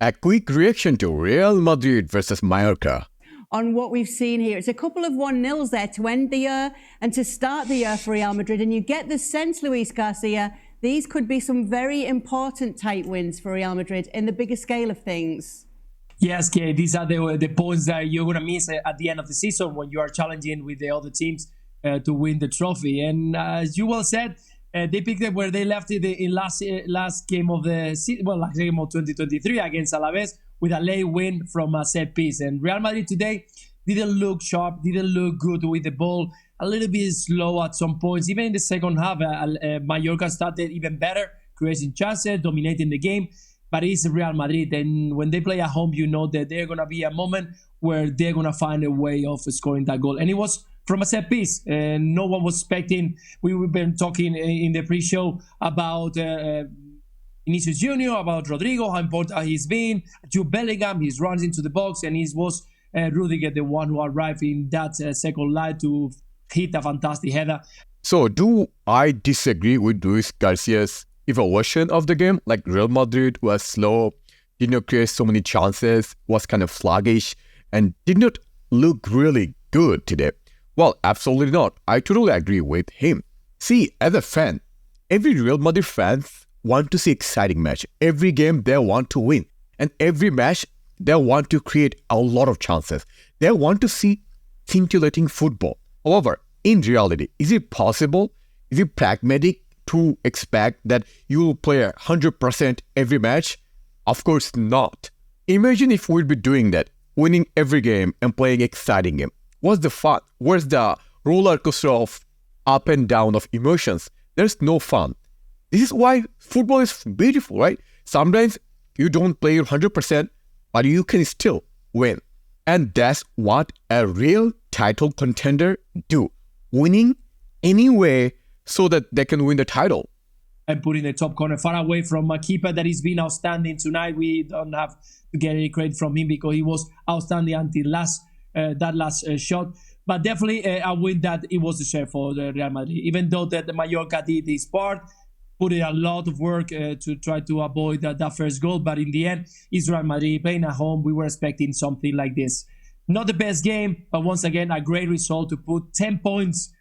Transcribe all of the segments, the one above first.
A quick reaction to Real Madrid versus Mallorca. On what we've seen here, it's a couple of 1-0s there to end the year and to start the year for Real Madrid. And you get the sense, Luis Garcia, these could be some very important tight wins for Real Madrid in the bigger scale of things. Yes, Kay, these are the points that you're going to miss at the end of the season when you are challenging with the other teams to win the trophy. And as you well said, they picked it where they left it in last game of the season, last game of 2023 against Alaves with a late win from a set piece. And Real Madrid today didn't look sharp, didn't look good with the ball, a little bit slow at some points. Even in the second half, Mallorca started even better, creating chances, dominating the game. But it's Real Madrid, and when they play at home, you know that there's going to be a moment where they're going to find a way of scoring that goal. And it was from a set piece, and no one was expecting. We've been talking in the pre-show about Vinicius Jr, about Rudiger, how important he's been. Jude Bellingham, he runs into the box, and it was Rudiger, the one who arrived in that second line to hit a fantastic header. So, do I disagree with Luis Garcia's evaluation of the game? Like, Real Madrid was slow, did not create so many chances, was kind of sluggish, and did not look really good today. Well, absolutely not. I totally agree with him. See, as a fan, every Real Madrid fans want to see exciting match. Every game they want to win. And every match they want to create a lot of chances. They want to see scintillating football. However, in reality, is it possible? Is it pragmatic to expect that you will play 100% every match? Of course not. Imagine if we'd be doing that, winning every game and playing exciting game. What's the fun? Where's the roller coaster of up and down of emotions? There's no fun. This is why football is beautiful, right? Sometimes you don't play 100%, but you can still win. And that's what a real title contender do. Winning anyway so that they can win the title. And putting the top corner far away from a keeper that has been outstanding tonight. We don't have to get any credit from him because he was outstanding until that last shot. But definitely a win that it was deserved for the Real Madrid. Even though that the Mallorca did his part, put in a lot of work to try to avoid that first goal. But in the end, it's Real Madrid playing at home. We were expecting something like this. Not the best game, but once again, a great result to put 10 points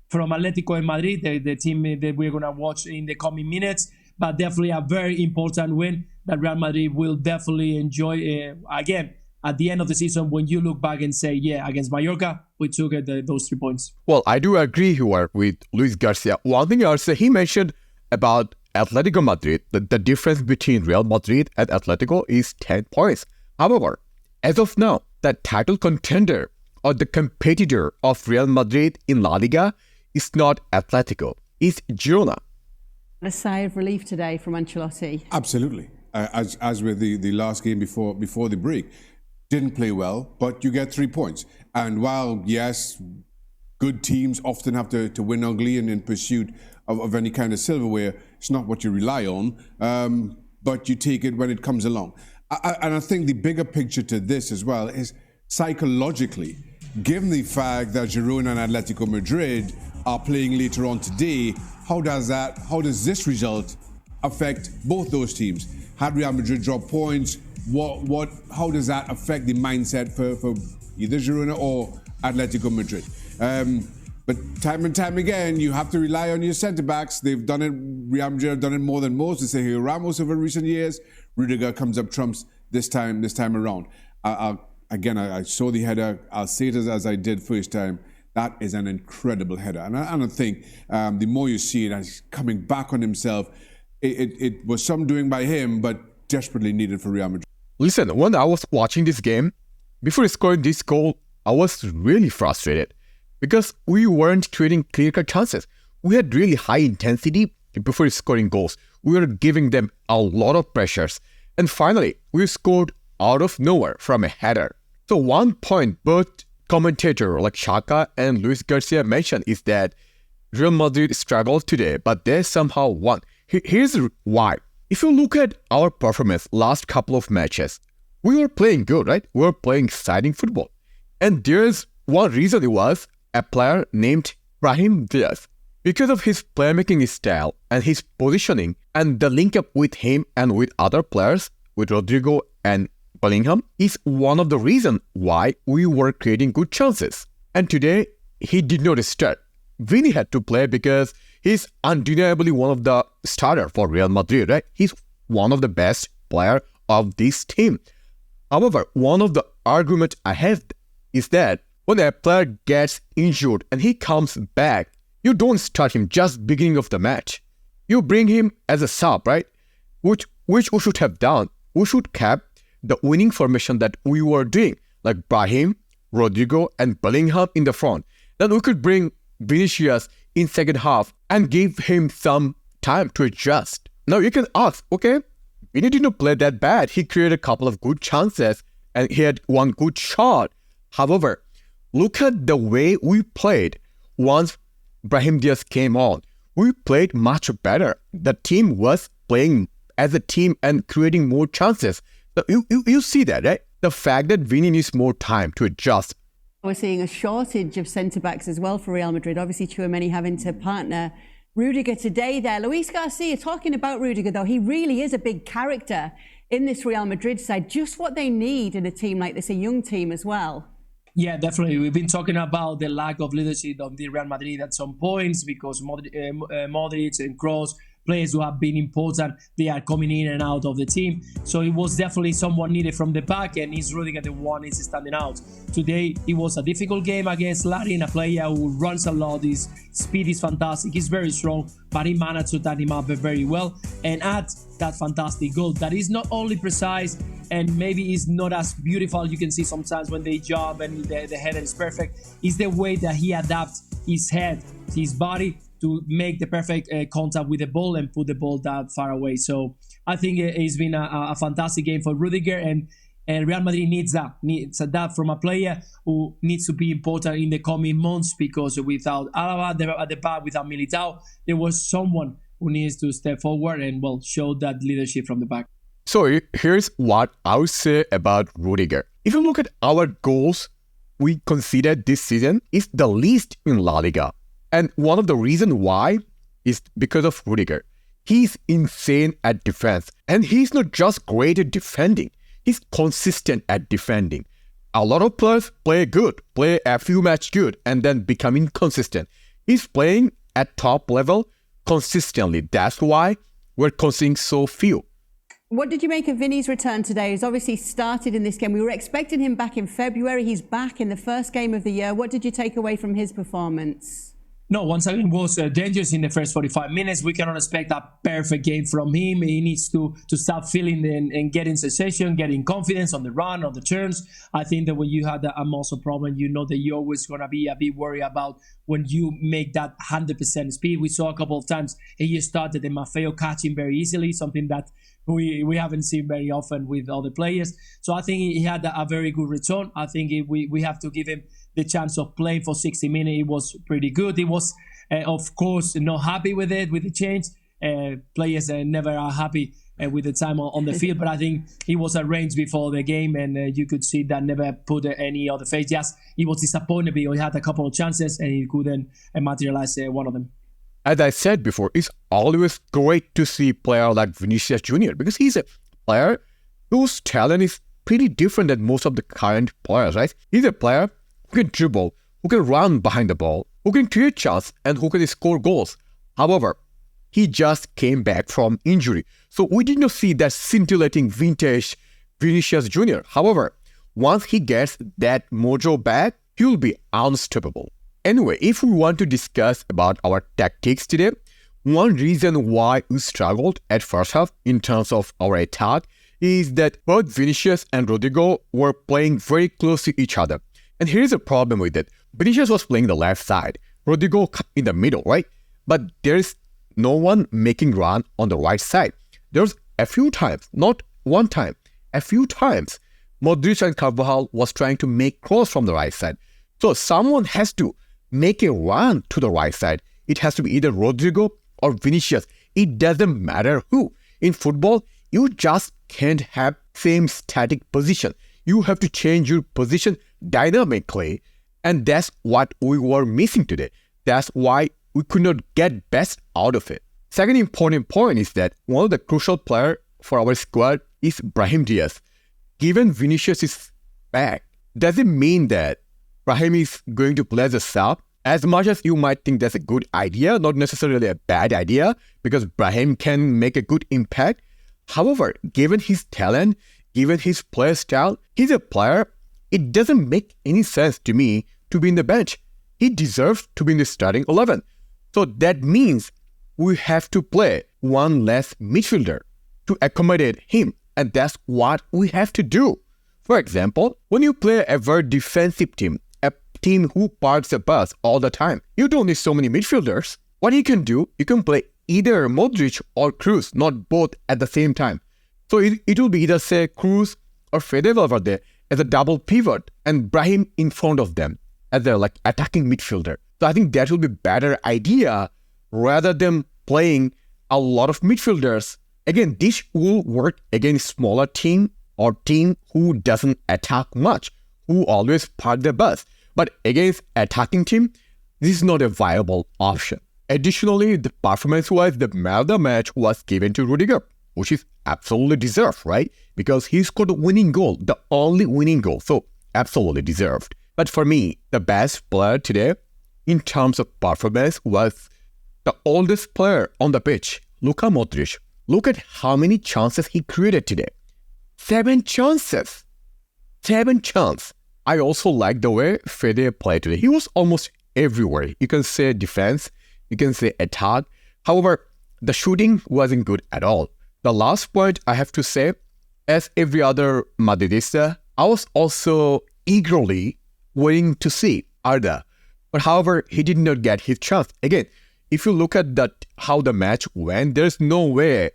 from Atletico de Madrid, the team that we're going to watch in the coming minutes. But definitely a very important win that Real Madrid will definitely enjoy again at the end of the season when you look back and say, yeah, against Mallorca, we took those 3 points. Well, I do agree here with Luis Garcia. One thing also he mentioned about Atletico Madrid, that the difference between Real Madrid and Atletico is 10 points. However, as of now, the title contender or the competitor of Real Madrid in La Liga is not Atletico, it's Girona. A sigh of relief today from Ancelotti. Absolutely. As with the last game before the break. Didn't play well, but you get 3 points. And while, yes, good teams often have to win ugly and in pursuit of any kind of silverware, it's not what you rely on, but you take it when it comes along. And I think the bigger picture to this as well is psychologically, given the fact that Girona and Atletico Madrid are playing later on today, how does this result affect both those teams? Had Real Madrid drop points, how does that affect the mindset for either Girona or Atletico Madrid? But time and time again, you have to rely on your centre-backs. They've done it, Real Madrid have done it more than most. They say Sergio Ramos over recent years. Rudiger comes up trumps this time around. I saw the header. I'll say it as I did first time. That is an incredible header. And I think the more you see it as coming back on himself, it was some doing by him, but desperately needed for Real Madrid. Listen, when I was watching this game, before scoring this goal, I was really frustrated because we weren't creating clear-cut chances. We had really high intensity before scoring goals. We were giving them a lot of pressures. And finally, we scored out of nowhere from a header. So one point both commentator like Shaka and Luis Garcia mentioned is that Real Madrid struggled today, but they somehow won. Here's why. If you look at our performance last couple of matches, we were playing good, right? We were playing exciting football. And there's one reason it was a player named Brahim Diaz. Because of his playmaking style and his positioning and the link up with him and with other players, with Rodrigo and Bellingham is one of the reasons why we were creating good chances. And today, he did not start. Vini had to play because he's undeniably one of the starters for Real Madrid, right? He's one of the best players of this team. However, one of the arguments I have is that when a player gets injured and he comes back, you don't start him just beginning of the match. You bring him as a sub, right? Which we should have done. We should keep the winning formation that we were doing, like Brahim, Rudiger, and Bellingham in the front. Then we could bring Vinicius in second half and give him some time to adjust. Now you can ask, okay, Vini didn't play that bad. He created a couple of good chances and he had one good shot. However, look at the way we played once Brahim Diaz came on. We played much better. The team was playing as a team and creating more chances. So you see that, right? The fact that Vini needs more time to adjust. We're seeing a shortage of centre-backs as well for Real Madrid. Obviously, Tchouaméni having to partner Rudiger today there. Luis Garcia, talking about Rudiger, though, he really is a big character in this Real Madrid side. Just what they need in a team like this, a young team as well. Yeah, definitely. We've been talking about the lack of leadership of the Real Madrid at some points because Modric and Kroos, players who have been important, they are coming in and out of the team. So it was definitely someone needed from the back, and he's Rudiger the one is standing out. Today, it was a difficult game against Larin, a player who runs a lot. His speed is fantastic. He's very strong, but he managed to tie him up very well and add that fantastic goal that is not only precise and maybe is not as beautiful you can see sometimes when they jump and the header is perfect. It's the way that he adapts his head, his body, to make the perfect contact with the ball and put the ball that far away. So I think it's been a fantastic game for Rudiger, and Real Madrid needs that from a player who needs to be important in the coming months, because without Alaba at the back, without Militao, there was someone who needs to step forward and show that leadership from the back. So here's what I would say about Rudiger. If you look at our goals we conceded this season, is the least in La Liga. And one of the reasons why is because of Rudiger. He's insane at defense. And he's not just great at defending. He's consistent at defending. A lot of players play good, play a few matches good, and then become inconsistent. He's playing at top level consistently. That's why we're conceding so few. What did you make of Vini's return today? He's obviously started in this game. We were expecting him back in February. He's back in the first game of the year. What did you take away from his performance? No, once again, was dangerous in the first 45 minutes. We cannot expect a perfect game from him. He needs to start feeling and getting sensation, getting confidence on the run, on the turns. I think that when you have a muscle problem, you know that you're always going to be a bit worried about when you make that 100% speed. We saw a couple of times he started and Maffeo catching very easily, something that we haven't seen very often with other players. So I think he had a very good return. I think we have to give him the chance of playing for 60 minutes. It was pretty good. He was, of course, not happy with the change. Players never are happy with the time on the field, but I think he was arranged before the game, and you could see that never put any other face. Yes, he was disappointed because he had a couple of chances and he couldn't materialize one of them. As I said before, it's always great to see a player like Vinicius Jr. because he's a player whose talent is pretty different than most of the current players, right? He's a player who can dribble, who can run behind the ball, who can create chances, and who can score goals. However, he just came back from injury. So we did not see that scintillating vintage Vinicius Jr. However, once he gets that mojo back, he will be unstoppable. Anyway, if we want to discuss about our tactics today, one reason why we struggled at first half in terms of our attack is that both Vinicius and Rudiger were playing very close to each other. And here's a problem with it. Vinicius was playing the left side, Rudiger in the middle, right? But there's no one making run on the right side. There's a few times, not one time, a few times, Modric and Carvajal was trying to make cross from the right side. So someone has to make a run to the right side. It has to be either Rodrigo or Vinicius. It doesn't matter who. In football, you just can't have same static position. You have to change your position dynamically. And that's what we were missing today. That's why we could not get best out of it. Second important point is that one of the crucial players for our squad is Brahim Diaz. given Vinicius is back, does it mean that Brahim is going to play as a sub? As much as you might think that's a good idea, not necessarily a bad idea, because Brahim can make a good impact. However, given his talent, given his play style, he's a player. It doesn't make any sense to me to be in the bench. He deserves to be in the starting 11. So that means we have to play one less midfielder to accommodate him. And that's what we have to do. For example, when you play a very defensive team, a team who parks the bus all the time, you don't need so many midfielders. What you can do, you can play either Modric or Kroos, not both at the same time. So it will be either, say, Kroos or Fede Valverde as a double pivot and Brahim in front of them as their attacking midfielder. So I think that will be a better idea rather than playing a lot of midfielders. Again, this will work against smaller team or team who doesn't attack much, who always park the bus. But against attacking team, this is not a viable option. Additionally, the performance-wise, the man of the match was given to Rudiger, which is absolutely deserved, right? Because he scored a winning goal, the only winning goal, so absolutely deserved. But for me, the best player today, in terms of performance, was the oldest player on the pitch, Luka Modric. Look at how many chances he created today. 7 chances. 7 chances. I also like the way Fede played today. He was almost everywhere. You can say defense, you can say attack. However, the shooting wasn't good at all. The last point I have to say, as every other Madridista, I was also eagerly waiting to see Arda. But however, he did not get his chance. Again, if you look at how the match went, there's no way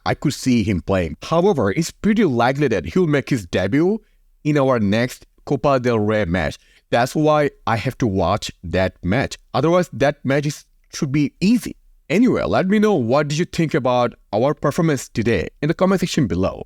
I could see him playing. However, it's pretty likely that he'll make his debut in our next Copa del Rey match. That's why I have to watch that match. Otherwise, that match should be easy. Anyway, let me know what did you think about our performance today in the comment section below.